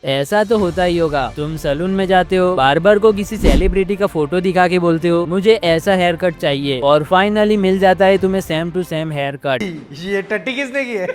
ऐसा तो होता ही होगा। तुम सलून में जाते हो, बार्बर को किसी सेलिब्रिटी का फोटो दिखा के बोलते हो मुझे ऐसा हेयर कट चाहिए, और फाइनली मिल जाता है तुम्हें same to same haircut. ये टट्टी किसने की है?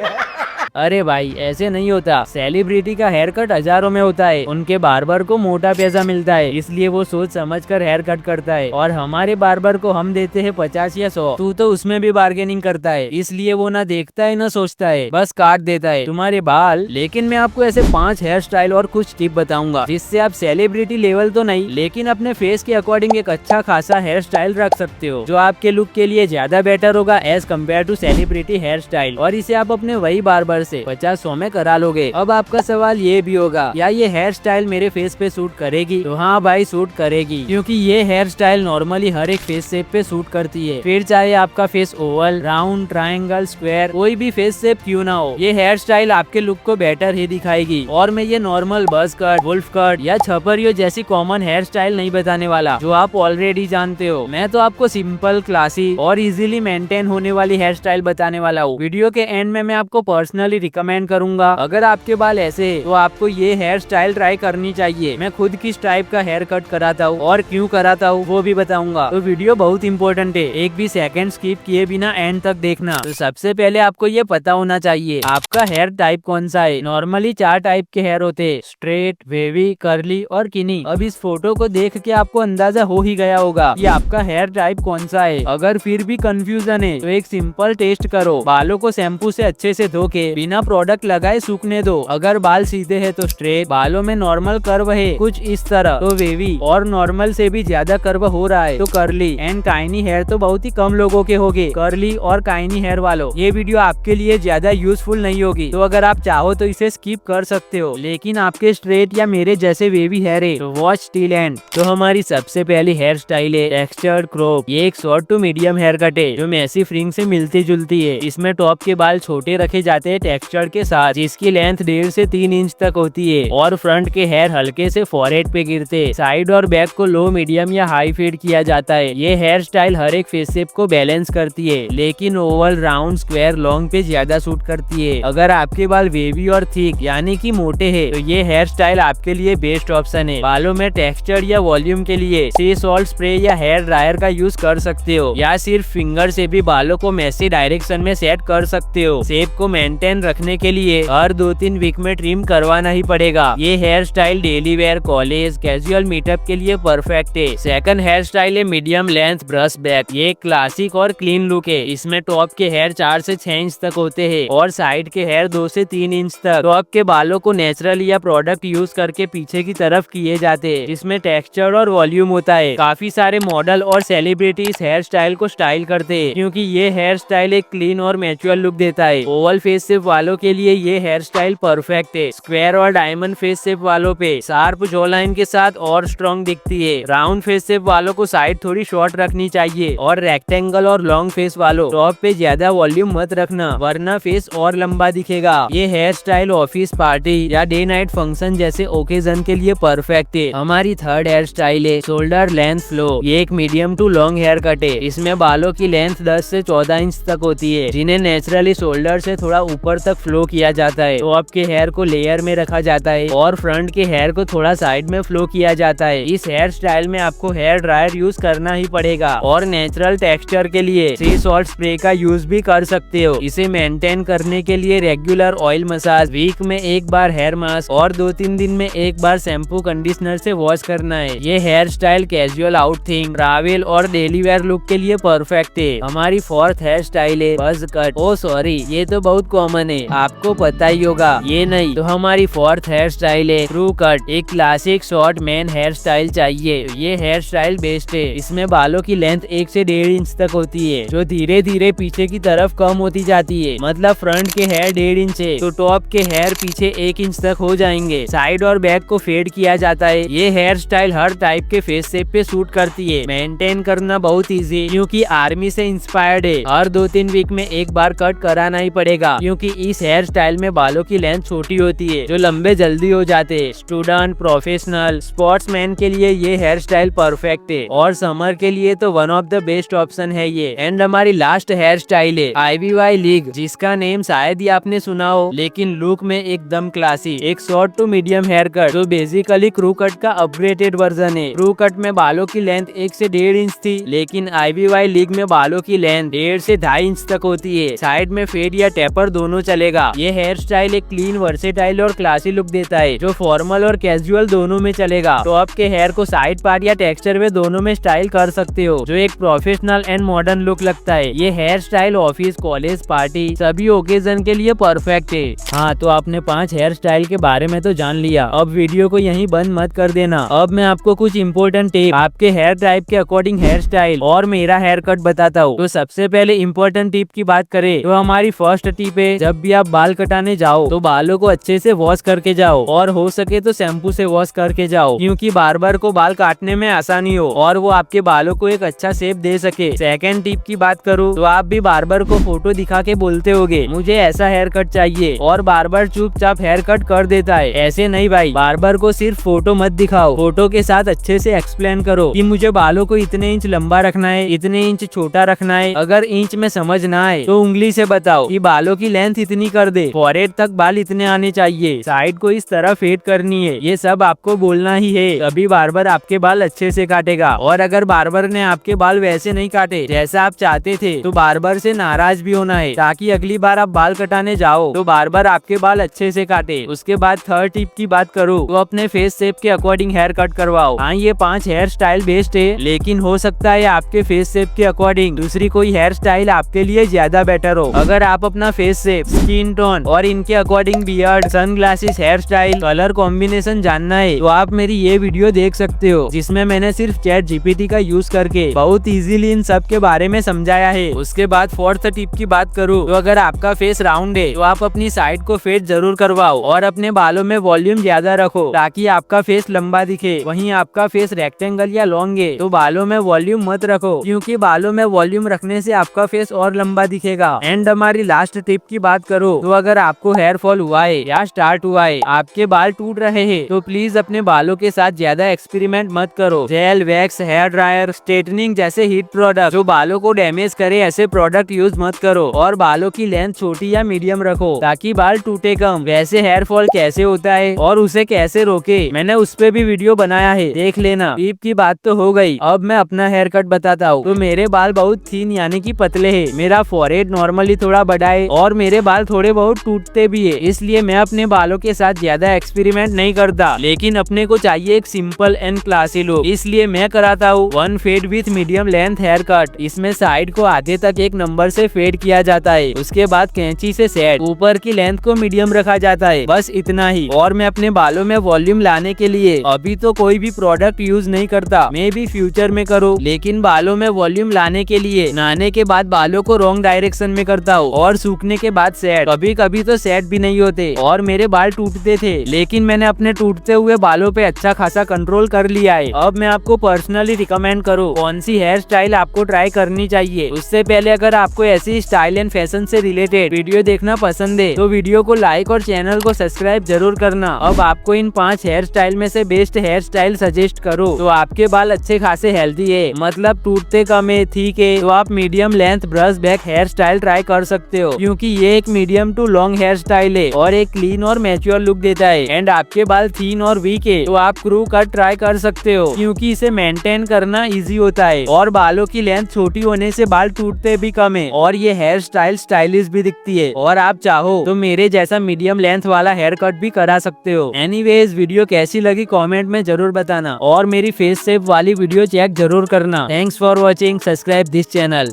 अरे भाई ऐसे नहीं होता। सेलिब्रिटी का हेयर कट हजारों में होता है, उनके बार्बर को मोटा पैसा मिलता है, इसलिए वो सोच समझ कर हेयर कट करता है, और हमारे बार्बर को हम देते हैं 50 या 100। तू तो उसमें भी बार्गेनिंग करता है, इसलिए वो ना देखता है ना सोचता है, बस काट देता है तुम्हारे बाल। लेकिन मैं आपको ऐसे 5 हेयर स्टाइल और कुछ टिप बताऊंगा जिससे आप सेलिब्रिटी लेवल तो नहीं लेकिन अपने फेस के अकॉर्डिंग एक अच्छा खासा हेयर स्टाइल रख सकते हो, जो आपके लुक के लिए ज्यादा बेटर होगा as compare to celebrity hairstyle, और इसे आप अपने वही बार्बर से 50-100 में करा लोगे। अब आपका सवाल ये भी होगा, क्या ये हेयर स्टाइल मेरे फेस पे सूट करेगी? तो हाँ भाई सूट करेगी, क्योंकि ये हेयर स्टाइल नॉर्मली हर एक फेस शेप पे सूट करती है, फिर चाहे आपका face Oval, round, triangle, square, कोई भी फेस शेप क्यों ना हो, ये हेयर स्टाइल आपके लुक को बेटर ही दिखाएगी। और मैं ये नॉर्मल बस कट, वुल्फ कट या छपरियों जैसी कॉमन हेयर स्टाइल नहीं बताने वाला जो आप ऑलरेडी जानते हो। मैं तो आपको सिंपल, क्लासी और इजीली मेंटेन होने वाली हेयर स्टाइल बताने वाला हूँ। वीडियो के एंड में मैं आपको पर्सनली रिकमेंड करूंगा, अगर आपके बाल ऐसे है तो आपको ये हेयर स्टाइल ट्राई करनी चाहिए। मैं खुद किस टाइप का हेयर कट कराता हूँ और क्यों कराता हूँ वो भी बताऊंगा, तो वीडियो बहुत इंपॉर्टेंट है, एक भी सेकंड स्किप किए बिना एंड तक देखना। तो सबसे पहले आपको ये पता होना चाहिए आपका हेयर टाइप कौन सा है। नॉर्मली 4 टाइप के हेयर होते हैं, स्ट्रेट, वेवी, कर्ली और किनी। अब इस फोटो को देख के आपको अंदाजा हो ही गया होगा कि आपका हेयर टाइप कौन सा है। अगर फिर भी कंफ्यूजन है तो एक सिंपल टेस्ट करो, बालों को शैम्पू से अच्छे से धो के बिना प्रोडक्ट लगाए सूखने दो। अगर बाल सीधे है तो स्ट्रेट, बालों में नॉर्मल कर्व है कुछ इस तरह तो वेवी, और नॉर्मल से भी ज्यादा कर्व हो रहा है तो कर्ली, एंड काइनी हेयर तो बहुत ही कम लोगों के होंगे। कर्ली और काइनी हेयर वालों, ये वीडियो आपके लिए ज्यादा यूजफुल नहीं होगी, तो अगर आप चाहो तो इसे स्किप कर सकते हो। लेकिन आपके स्ट्रेट या मेरे जैसे वेवी हेयर है तो वॉच टिल एंड। तो हमारी सबसे पहली हेयर स्टाइल है टेक्सचर्ड क्रॉप। ये एक short to medium haircut है जो मैसी फ्रिंग से मिलती जुलती है। इसमें टॉप के बाल छोटे रखे जाते हैं टेक्सचर के साथ, जिसकी लेंथ 1.5 से 3 इंच तक होती है, और फ्रंट के हेयर हल्के से फॉरहेड पे गिरते। साइड और बैक को लो, मीडियम या हाई फेड किया जाता है। ये हेयर स्टाइल हर एक फेस शेप को बैलेंस करती है, लेकिन ओवल, राउंड, स्क्वायर, लॉन्ग पे ज्यादा सूट करती है। अगर आपके बाल वेवी और थिक यानी कि मोटे हैं तो ये हेयर स्टाइल आपके लिए बेस्ट ऑप्शन है। बालों में टेक्सचर या वॉल्यूम के लिए सी सॉल्ट स्प्रे या हेयर ड्रायर का यूज कर सकते हो, या सिर्फ फिंगर से भी बालों को मैसी डायरेक्शन में सेट कर सकते हो। शेप को मेंटेन रखने के लिए हर 2-3 वीक में ट्रिम करवाना ही पड़ेगा। ये hairstyle daily wear, college, casual meetup के लिए परफेक्ट है। सेकंड हेयर स्टाइल है मीडियम लेंथ ब्रश बैक। ये क्लासिक और क्लीन लुक है। इसमें टॉप के हेयर 4 से 6 इंच तक होते हैं और साइड के हेयर 2 से 3 इंच तक। टॉप के बालों को नेचुरल या प्रोडक्ट यूज करके पीछे की तरफ किए जाते हैं। इसमें टेक्सचर और वॉल्यूम होता है। काफी सारे मॉडल और सेलिब्रिटी इस हेयर स्टाइल को स्टाइल करते हैं, क्योंकि ये हेयर स्टाइल एक क्लीन और मैच्योर लुक देता है। ओवल फेस शेप वालों के लिए ये हेयर स्टाइल परफेक्ट है। स्क्वायर और डायमंड फेस शेप वालों पे शार्प जॉ लाइन के साथ और स्ट्रॉन्ग दिखती है। राउंड फेस शेप वालों को साइड थोड़ी शॉर्ट रखनी चाहिए, और रेक्टेंगल और लॉन्ग फेस वालों टॉप पे ज्यादा वॉल्यूम मत रखना, वरना फेस और लंबा दिखेगा। ये हेयर स्टाइल ऑफिस, पार्टी या डे नाइट फंक्शन जैसे ओकेजन के लिए परफेक्ट है। हमारी थर्ड हेयर स्टाइल है शोल्डर लेंथ फ्लो। ये एक medium to long haircut है। इसमें बालों की लेंथ 10 से 14 इंच तक होती है, जिन्हें नेचुरली शोल्डर से थोड़ा ऊपर तक फ्लो किया जाता है। टॉप के हेयर को लेयर में रखा जाता है और फ्रंट के हेयर को थोड़ा साइड में फ्लो किया जाता है। इस हेयर स्टाइल में आपको हेयर ड्रायर यूज करना ही पड़ेगा, और नेचुरल टेक्सचर के लिए सी सॉल्ट स्प्रे का यूज भी कर सकते हो। इसे मेंटेन करने के लिए रेगुलर ऑयल मसाज, वीक में एक बार हेयर मास्क, और 2-3 दिन में एक बार शैम्पू कंडीशनर से वॉश करना है। ये हेयर स्टाइल कैजुअल आउटथिंग, ट्रैवल और डेली वेयर लुक के लिए परफेक्ट है। हमारी फोर्थ हेयर स्टाइल है बज कट। ओ सॉरी, ये तो बहुत कॉमन है, आपको पता ही होगा। ये नहीं तो हमारी फोर्थ हेयर स्टाइल है क्रू कट। एक classic short man hairstyle चाहिए, ये हेयर स्टाइल बेस्ट है। इसमें बालों की लेंथ 1 से 1.5 इंच तक होती है, जो धीरे धीरे पीछे की तरफ कम होती जाती है। मतलब फ्रंट के हेयर 1.5 इंच है तो टॉप के हेयर पीछे 1 इंच तक हो जाएंगे। साइड और बैक को फेड किया जाता है। ये हेयर स्टाइल हर टाइप के फेस शेप पे सूट करती है। मेंटेन करना बहुत इजी, क्योंकि आर्मी से इंस्पायर्ड है। हर 2-3 वीक में एक बार कट कराना ही पड़ेगा, क्योंकि इस हेयर स्टाइल में बालों की लेंथ छोटी होती है जो लंबे जल्दी हो जाते हैं। स्टूडेंट, प्रोफेशनल, स्पोर्ट्समैन के लिए ये हेयर स्टाइल परफेक्ट है और समर के लिए तो one of the best option है ये। एंड हमारी लास्ट हेयर स्टाइल है आईवीवाई लीग, जिसका नेम शायद ही आपने सुना हो, लेकिन लुक में एकदम क्लासी। एक short to medium haircut जो बेसिकली क्रू कट का अपग्रेडेड वर्जन है। क्रू कट में बालों की लेंथ 1 से 1.5 इंच थी, लेकिन आईवीवाई लीग में बालों की लेंथ 1.5 से 2.5 इंच तक होती है। साइड में फेड या टेपर दोनों चलेगा। ये हेयर स्टाइल एक क्लीन, वर्सेटाइल और क्लासी लुक देता है जो फॉर्मल और कैजुअल दोनों में चलेगा। तो आपके हेयर को साइड पार्ट या टेक्सचर में दोनों में स्टाइल कर सकते हो, जो एक प्रोफेशनल एंड मॉडर्न लुक लगता है। ये hairstyle office, college, party सभी ओकेजन के लिए परफेक्ट है। हाँ, तो आपने 5 हेयर स्टाइल के बारे में तो जान लिया। अब वीडियो को यहीं बंद मत कर देना। अब मैं आपको कुछ इंपॉर्टेंट टिप आपके हेयर टाइप के अकॉर्डिंग हेयर स्टाइल और मेरा हेयर कट बताता हूँ। तो सबसे पहले इंपॉर्टेंट टिप की बात करें तो हमारी फर्स्ट टिप है, जब भी आप बाल कटाने जाओ तो बालों को अच्छे से वॉश करके जाओ और हो सके तो शैम्पू से वॉश करके जाओ, क्योंकि बार्बर को बाल काटने में आसानी हो और वो आपके बालों को एक अच्छा शेप दे सके। सेकंड टिप की बात करूँ तो आप भी बार्बर को फोटो दिखा के बोलते होगे मुझे ऐसा हेयर कट चाहिए, और बार्बर चुपचाप हेयर कट कर देता है। ऐसे नहीं भाई, बार्बर को सिर्फ फोटो मत दिखाओ, फोटो के साथ अच्छे से एक्सप्लेन करो कि मुझे बालों को इतने इंच लंबा रखना है, इतने इंच छोटा रखना है। अगर इंच में समझ ना आए तो उंगली से बताओ कि बालों की लेंथ इतनी कर दे, फॉरहेड तक बाल इतने आने चाहिए, साइड को इस तरह फेड करनी है। ये सब आपको बोलना ही है, तभी बार्बर आपके बाल अच्छे से काटेगा। और अगर बार्बर ने आपके बाल वैसे नहीं काटे जैसा आप चाहते थे तो बार्बर से नाराज भी होना है, ताकि अगली बार आप बाल कटाने जाओ तो बार्बर आपके बाल अच्छे से काटे। उसके बाद थर्ड टिप की बात करूँ तो अपने फेस शेप के अकॉर्डिंग हेयर कट करवाओ। हाँ, ये 5 हेयर स्टाइल बेस्ट है, लेकिन हो सकता है आपके फेस शेप के अकॉर्डिंग दूसरी कोई हेयर स्टाइल आपके लिए ज्यादा बेटर हो। अगर आप अपना फेस शेप, स्किन टोन और इनके according beard, sunglasses, hairstyle, colour combination जानना है तो आप मेरी ये वीडियो देख सकते हो, जिसमें मैंने सिर्फ चैट जीपीटी का यूज करके बहुत इजीली इन सब के बारे में समझाया है। उसके बाद फोर्थ टिप की बात करूँ तो अगर आपका फेस राउंड है तो आप अपनी साइड को फेड जरूर करवाओ और अपने बालों में वॉल्यूम ज्यादा रखो ताकि आपका फेस लंबा दिखे। वहीं आपका फेस रेक्टेंगल या लॉन्ग है तो बालों में वॉल्यूम मत रखो, क्योंकि बालों में वॉल्यूम रखने से आपका फेस और लंबा दिखेगा। एंड हमारी लास्ट टिप की बात करो तो अगर आपको हेयर फॉल हुआ है या स्टार्ट हुआ है, आपके बाल टूट रहे हैं, तो प्लीज अपने बालों के साथ ज्यादा एक्सपेरिमेंट मत करो। Gel, wax, hair dryer, straightening जैसे हीट प्रोडक्ट जो बालों को डैमेज करे ऐसे प्रोडक्ट यूज मत करो। और बालों की लेंथ छोटी या मीडियम रखो ताकि बाल टूटे कम। वैसे हेयर फॉल कैसे होता है और उसे कैसे रोके, मैंने उस पे भी वीडियो बनाया है, देख लेना। टिप की बात तो हो गई, अब मैं अपना हेयर कट बताता हूँ। तो मेरे बाल बहुत थीन यानी कि पतले है, मेरा फॉरहेड नॉर्मली थोड़ा बड़ा है और मेरे बाल थोड़े बहुत टूटते भी है, इसलिए मैं अपने बालों के साथ ज्यादा एक्सपेरिमेंट नहीं करता। लेकिन अपने को चाहिए एक सिंपल एंड क्लासी लुक, इसलिए मैं कराता हूँ 1 fade with medium length haircut. इसमें साइड को आधे तक एक नंबर से फेड किया जाता है, उसके बाद कैंची से सेट, ऊपर की लेंथ को मीडियम रखा जाता है, बस इतना ही। और मैं अपने बालों में वॉल्यूम लाने के लिए अभी तो कोई भी प्रोडक्ट यूज नहीं करता, मैं भी फ्यूचर में करूँ, लेकिन बालों में वॉल्यूम लाने के लिए नहाने के बाद बालों को रॉन्ग डायरेक्शन में करता हूँ और सूखने के बाद सेट। कभी कभी तो सेट भी नहीं होते और मेरे बाल टूटते थे, लेकिन मैंने अपने टूटते हुए बालों पे अच्छा खासा कंट्रोल कर लिया है। अब मैं आपको पर्सनली रिकमेंड करूँ कौन सी हेयर स्टाइल आपको ट्राई करनी चाहिए, उससे पहले अगर आपको ऐसी स्टाइल एंड फैशन से रिलेटेड वीडियो देखना पसंद है तो वीडियो को लाइक और चैनल को सब्सक्राइब जरूर करना। अब आपको इन 5 हेयर स्टाइल में से बेस्ट हेयर स्टाइल सजेस्ट करो तो आपके बाल अच्छे खासे हेल्दी है, मतलब टूटते कम है, ठीक है, तो आप medium length brush back hairstyle try कर सकते हो, क्योंकि ये एक medium to long hairstyle है और एक क्लीन और मैच्योर लुक देता है। एंड आपके बाल थीन और वीक है तो आप क्रू कट ट्राई कर सकते हो, क्योंकि इसे मेंटेन करना इजी होता है और बालों की लेंथ छोटी होने से बाल टूटते भी कम है और ये हेयर स्टाइल स्टाइलिश भी दिखती है। और आप चाहो तो मेरे जैसा मीडियम लेंथ वाला हेयर कट भी करा सकते हो। एनीवेज, वीडियो कैसी लगी कमेंट में जरूर बताना और मेरी फेस शेप वाली वीडियो चेक जरूर करना। Thanks for watching, subscribe this channel.